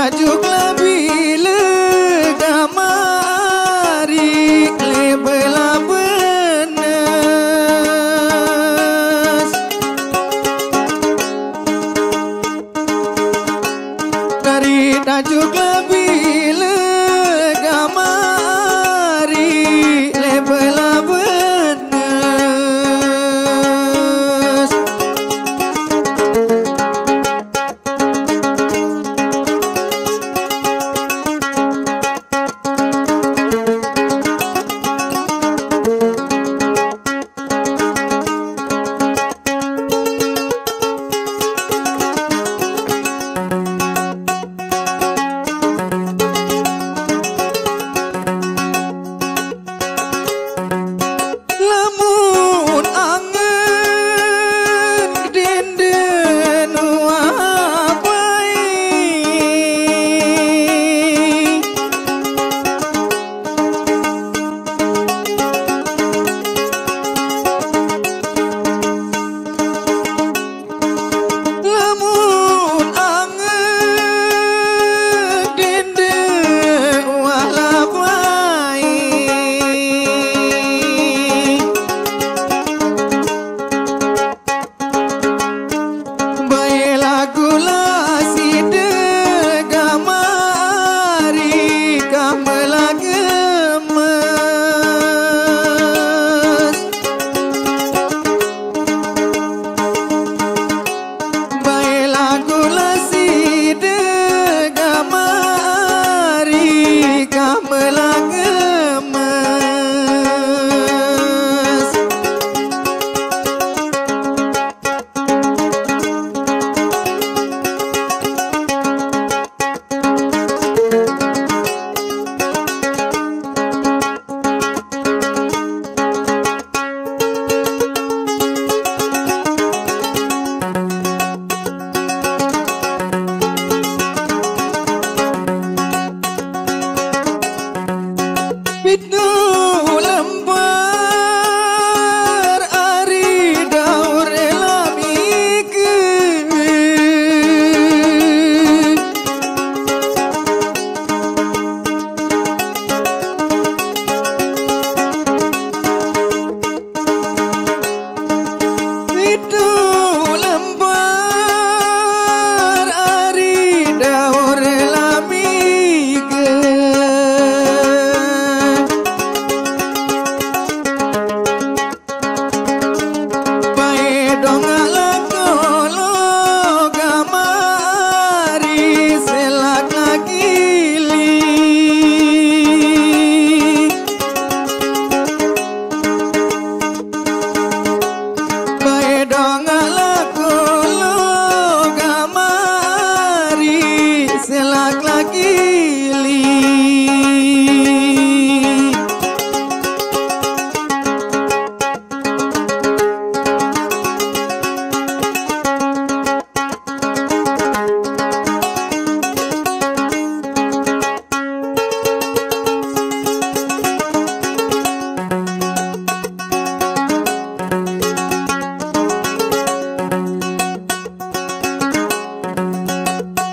tajuk lebih lega mari lebela benes dari tajuk lebih lega mari lebela benes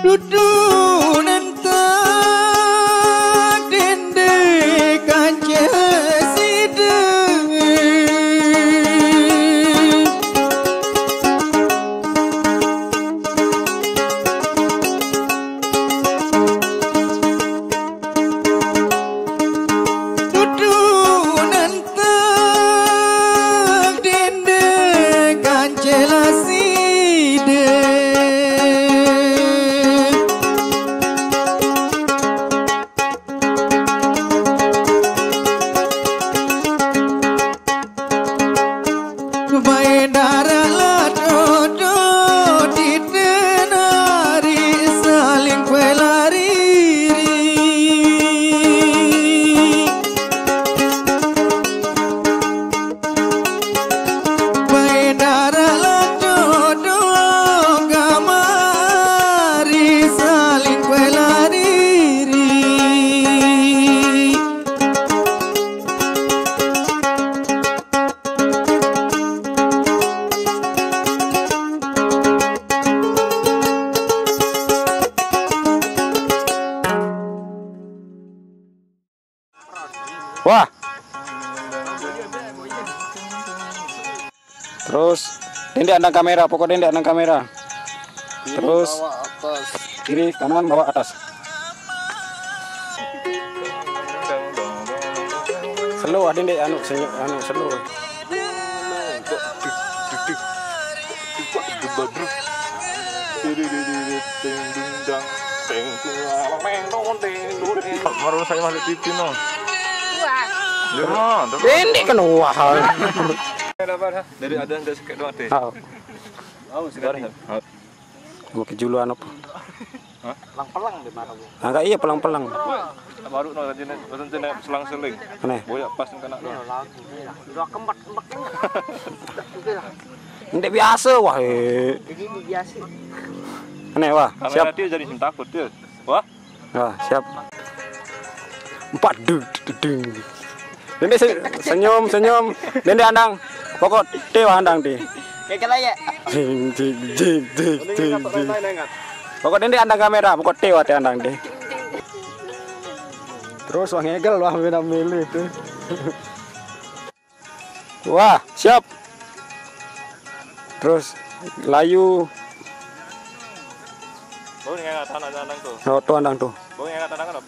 Dudu Wah. Terus Dende andang kamera, pokok Dende andang kamera. Terus kiri kanan bawah atas. Slow Dende anu senyum anu slow. Baru saya masuk TV no. Dende kan wah. Dari ada sekit doang deh. Sudah. Mau kejuluan apa? Pelang-pelang di mana bu? Enggak iya pelang-pelang. Baru no jenis selang-seling. Aneh. Boyak pas kena doang. Udah kembak-kembak. Ndek biasa wah. Begini biasa. Aneh wah. Kamera Siap. dia jadi takut dia. Wah. Wah, siap. 4 deng. Dende senyum. Dende andang. Pokok dewa andang di. Kayak kala ya. Ding. Pokok Dende andang kamera, pokok dewa te andang di. Terus wah ngegel wah beda milih tuh. Wah, siap. Terus layu. Bau nggak tanah tuh. Oh, tuh andang tuh. Bau nggak tanah kan?